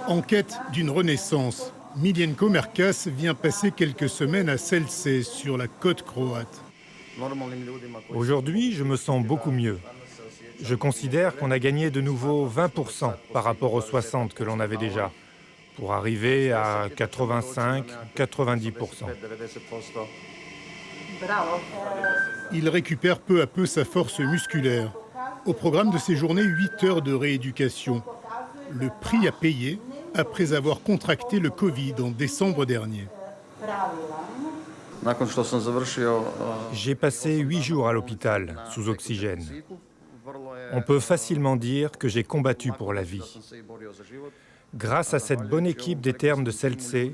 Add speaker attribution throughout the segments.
Speaker 1: En quête d'une renaissance, Miljenko Merkas vient passer quelques semaines à Selce, sur la côte croate.
Speaker 2: Aujourd'hui, je me sens beaucoup mieux. Je considère qu'on a gagné de nouveau 20% par rapport aux 60 que l'on avait déjà, pour arriver à 85-90%.
Speaker 1: Il récupère peu à peu sa force musculaire. Au programme de ses journées, 8 heures de rééducation. Le prix à payer après avoir contracté le Covid en décembre dernier.
Speaker 2: J'ai passé 8 jours à l'hôpital, sous oxygène. On peut facilement dire que j'ai combattu pour la vie. Grâce à cette bonne équipe des thermes de Selce,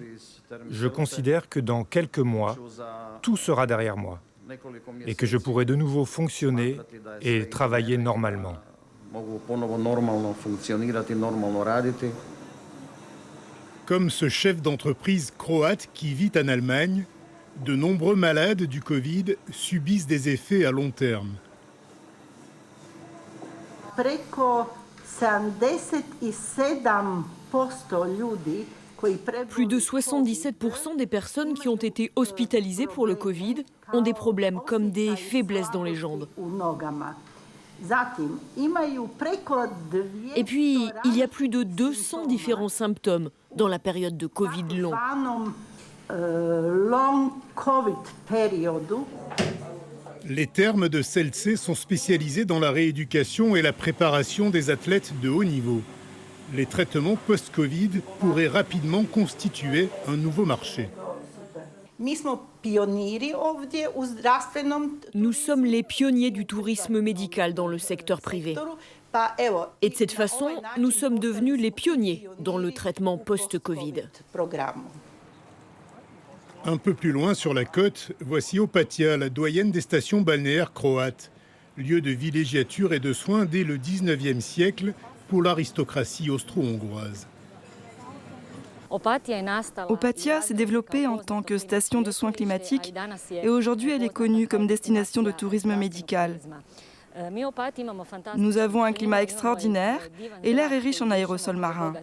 Speaker 2: je considère que dans quelques mois, tout sera derrière moi et que je pourrai de nouveau fonctionner et travailler normalement.
Speaker 1: Comme ce chef d'entreprise croate qui vit en Allemagne, de nombreux malades du Covid subissent des effets à long terme.
Speaker 3: Plus de 77% des personnes qui ont été hospitalisées pour le Covid ont des problèmes comme des faiblesses dans les jambes. Et puis, il y a plus de 200 différents symptômes dans la période de Covid long.
Speaker 1: Les thermes de Selce sont spécialisés dans la rééducation et la préparation des athlètes de haut niveau. Les traitements post-Covid pourraient rapidement constituer un nouveau marché.
Speaker 3: Nous sommes les pionniers du tourisme médical dans le secteur privé. Et de cette façon, nous sommes devenus les pionniers dans le traitement post-Covid.
Speaker 1: Un peu plus loin sur la côte, voici Opatija, la doyenne des stations balnéaires croates. Lieu de villégiature et de soins dès le 19e siècle pour l'aristocratie austro-hongroise.
Speaker 4: Opatija s'est développée en tant que station de soins climatiques et aujourd'hui elle est connue comme destination de tourisme médical. Nous avons un climat extraordinaire et l'air est riche en aérosols marins.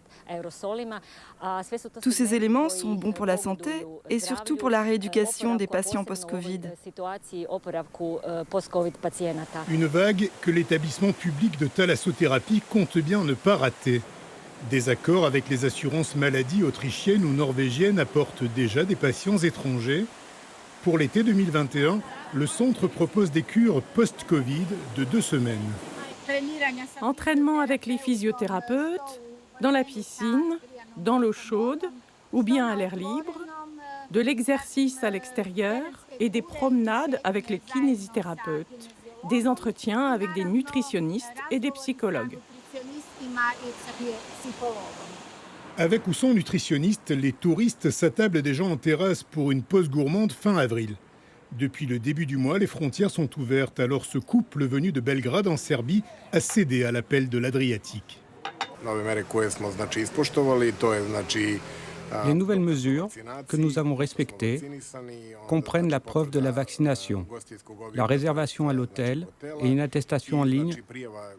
Speaker 4: Tous ces éléments sont bons pour la santé et surtout pour la rééducation des patients post-Covid.
Speaker 1: Une vague que l'établissement public de thalassothérapie compte bien ne pas rater. Des accords avec les assurances maladie autrichiennes ou norvégiennes apportent déjà des patients étrangers. Pour l'été 2021, le centre propose des cures post-Covid de 2 semaines.
Speaker 5: Entraînement avec les physiothérapeutes, dans la piscine, dans l'eau chaude ou bien à l'air libre, de l'exercice à l'extérieur et des promenades avec les kinésithérapeutes, des entretiens avec des nutritionnistes et des psychologues.
Speaker 1: Avec ou sans nutritionniste, les touristes s'attablent déjà en terrasse pour une pause gourmande fin avril. Depuis le début du mois, les frontières sont ouvertes, alors ce couple venu de Belgrade en Serbie a cédé à l'appel de l'Adriatique.
Speaker 6: Les nouvelles mesures que nous avons respectées comprennent la preuve de la vaccination, la réservation à l'hôtel et une attestation en ligne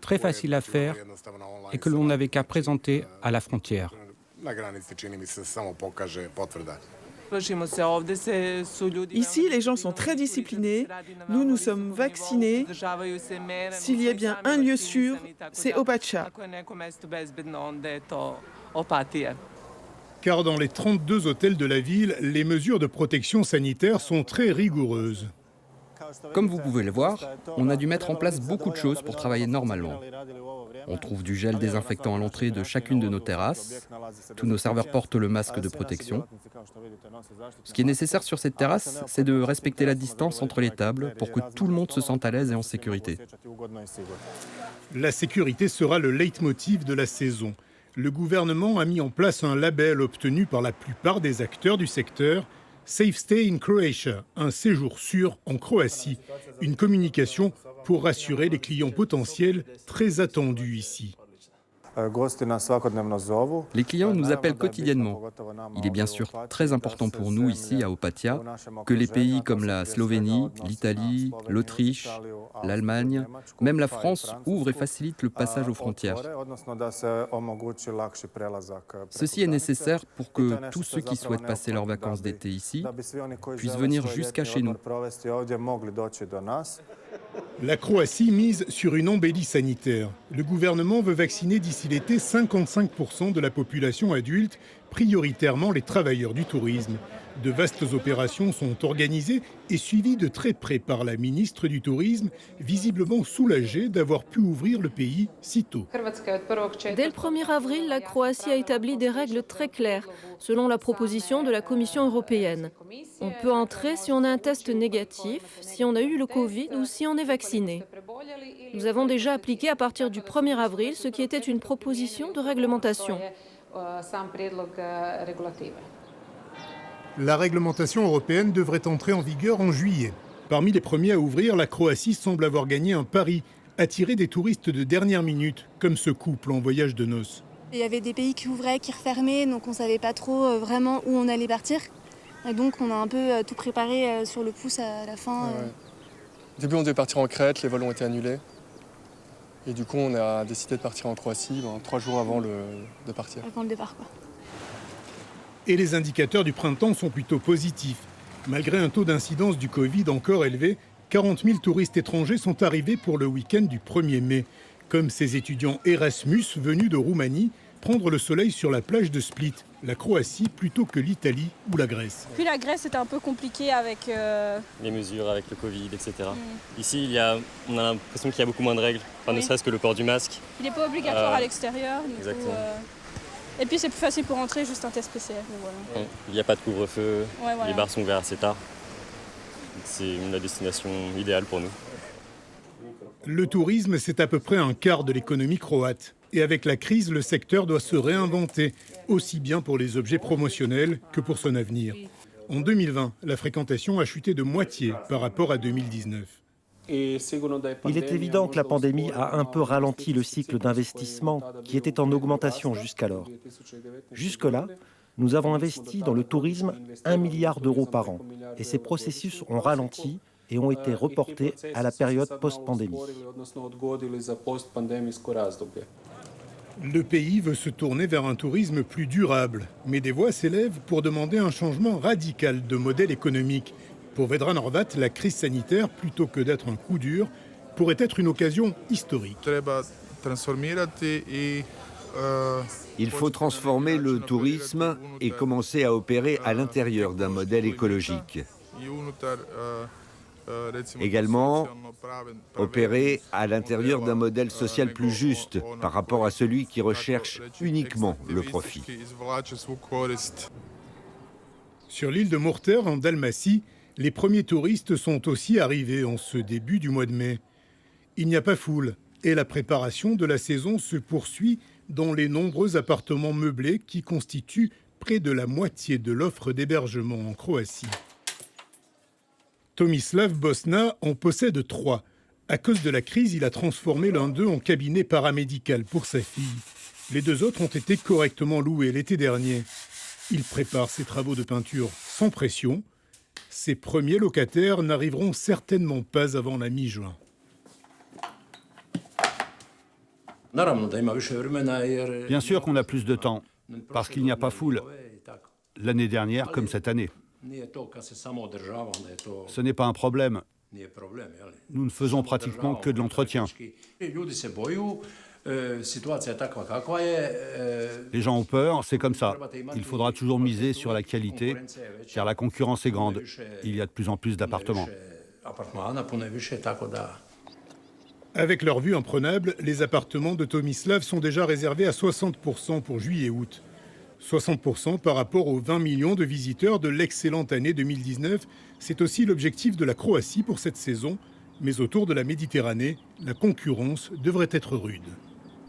Speaker 6: très facile à faire et que l'on n'avait qu'à présenter à la frontière.
Speaker 7: Ici, les gens sont très disciplinés. Nous sommes vaccinés. S'il y a bien un lieu sûr, c'est Opatija.
Speaker 1: Car dans les 32 hôtels de la ville, les mesures de protection sanitaire sont très rigoureuses.
Speaker 8: Comme vous pouvez le voir, on a dû mettre en place beaucoup de choses pour travailler normalement. On trouve du gel désinfectant à l'entrée de chacune de nos terrasses. Tous nos serveurs portent le masque de protection. Ce qui est nécessaire sur cette terrasse, c'est de respecter la distance entre les tables pour que tout le monde se sente à l'aise et en sécurité.
Speaker 1: La sécurité sera le leitmotiv de la saison. Le gouvernement a mis en place un label obtenu par la plupart des acteurs du secteur, Safe Stay in Croatia, un séjour sûr en Croatie, une communication pour rassurer les clients potentiels très attendus ici.
Speaker 8: Les clients nous appellent quotidiennement. Il est bien sûr très important pour nous ici à Opatija que les pays comme la Slovénie, l'Italie, l'Autriche, l'Allemagne, même la France ouvrent et facilitent le passage aux frontières. Ceci est nécessaire pour que tous ceux qui souhaitent passer leurs vacances d'été ici puissent venir jusqu'à chez nous.
Speaker 1: La Croatie mise sur une embellie sanitaire. Le gouvernement veut vacciner d'ici l'été 55% de la population adulte, prioritairement les travailleurs du tourisme. De vastes opérations sont organisées et suivies de très près par la ministre du Tourisme, visiblement soulagée d'avoir pu ouvrir le pays si tôt.
Speaker 3: Dès le 1er avril, la Croatie a établi des règles très claires, selon la proposition de la Commission européenne. On peut entrer si on a un test négatif, si on a eu le Covid ou si on est vacciné. Nous avons déjà appliqué à partir du 1er avril ce qui était une proposition de réglementation.
Speaker 1: La réglementation européenne devrait entrer en vigueur en juillet. Parmi les premiers à ouvrir, la Croatie semble avoir gagné un pari, attirer des touristes de dernière minute, comme ce couple en voyage de noces.
Speaker 9: Il y avait des pays qui ouvraient, qui refermaient, donc on ne savait pas trop vraiment où on allait partir. Et donc on a un peu tout préparé sur le pouce à la fin.
Speaker 10: Ouais. Au début on devait partir en Crète, les vols ont été annulés. Et du coup on a décidé de partir en Croatie 3 jours avant de partir.
Speaker 9: Avant le départ quoi.
Speaker 1: Et les indicateurs du printemps sont plutôt positifs. Malgré un taux d'incidence du Covid encore élevé, 40 000 touristes étrangers sont arrivés pour le week-end du 1er mai. Comme ces étudiants Erasmus venus de Roumanie prendre le soleil sur la plage de Split, la Croatie plutôt que l'Italie ou la Grèce.
Speaker 11: Puis la Grèce c'était un peu compliqué avec...
Speaker 12: les mesures, avec le Covid, etc. Ici, on a l'impression qu'il y a beaucoup moins de règles, enfin, ne serait-ce que le port du masque.
Speaker 11: Il n'est pas obligatoire à l'extérieur.
Speaker 12: Exactement.
Speaker 11: Et puis c'est plus facile pour rentrer, juste un test PCR.
Speaker 12: Voilà. Il n'y a pas de couvre-feu,
Speaker 11: voilà.
Speaker 12: Les bars sont ouverts assez tard. C'est la destination idéale pour nous.
Speaker 1: Le tourisme, c'est à peu près un quart de l'économie croate. Et avec la crise, le secteur doit se réinventer, aussi bien pour les objets promotionnels que pour son avenir. En 2020, la fréquentation a chuté de moitié par rapport à 2019.
Speaker 13: Il est évident que la pandémie a un peu ralenti le cycle d'investissement qui était en augmentation jusqu'alors. Jusque-là, nous avons investi dans le tourisme 1 milliard d'euros par an et ces processus ont ralenti et ont été reportés à la période post-pandémie.
Speaker 1: Le pays veut se tourner vers un tourisme plus durable, mais des voix s'élèvent pour demander un changement radical de modèle économique. Pour Vedran Horvat, la crise sanitaire, plutôt que d'être un coup dur, pourrait être une occasion historique.
Speaker 14: Il faut transformer le tourisme et commencer à opérer à l'intérieur d'un modèle écologique. Également, opérer à l'intérieur d'un modèle social plus juste par rapport à celui qui recherche uniquement le profit.
Speaker 1: Sur l'île de Murter, en Dalmatie, les premiers touristes sont aussi arrivés en ce début du mois de mai. Il n'y a pas foule et la préparation de la saison se poursuit dans les nombreux appartements meublés qui constituent près de la moitié de l'offre d'hébergement en Croatie. Tomislav Bosna en possède 3. À cause de la crise, il a transformé l'un d'eux en cabinet paramédical pour sa fille. Les 2 autres ont été correctement loués l'été dernier. Il prépare ses travaux de peinture sans pression. Ses premiers locataires n'arriveront certainement pas avant la mi-juin.
Speaker 15: Bien sûr qu'on a plus de temps, parce qu'il n'y a pas foule. L'année dernière comme cette année. Ce n'est pas un problème. Nous ne faisons pratiquement que de l'entretien. Les gens ont peur, c'est comme ça. Il faudra toujours miser sur la qualité, car la concurrence est grande. Il y a de plus en plus d'appartements.
Speaker 1: Avec leur vue imprenable, les appartements de Tomislav sont déjà réservés à 60% pour juillet et août. 60% par rapport aux 20 millions de visiteurs de l'excellente année 2019. C'est aussi l'objectif de la Croatie pour cette saison. Mais autour de la Méditerranée, la concurrence devrait être rude.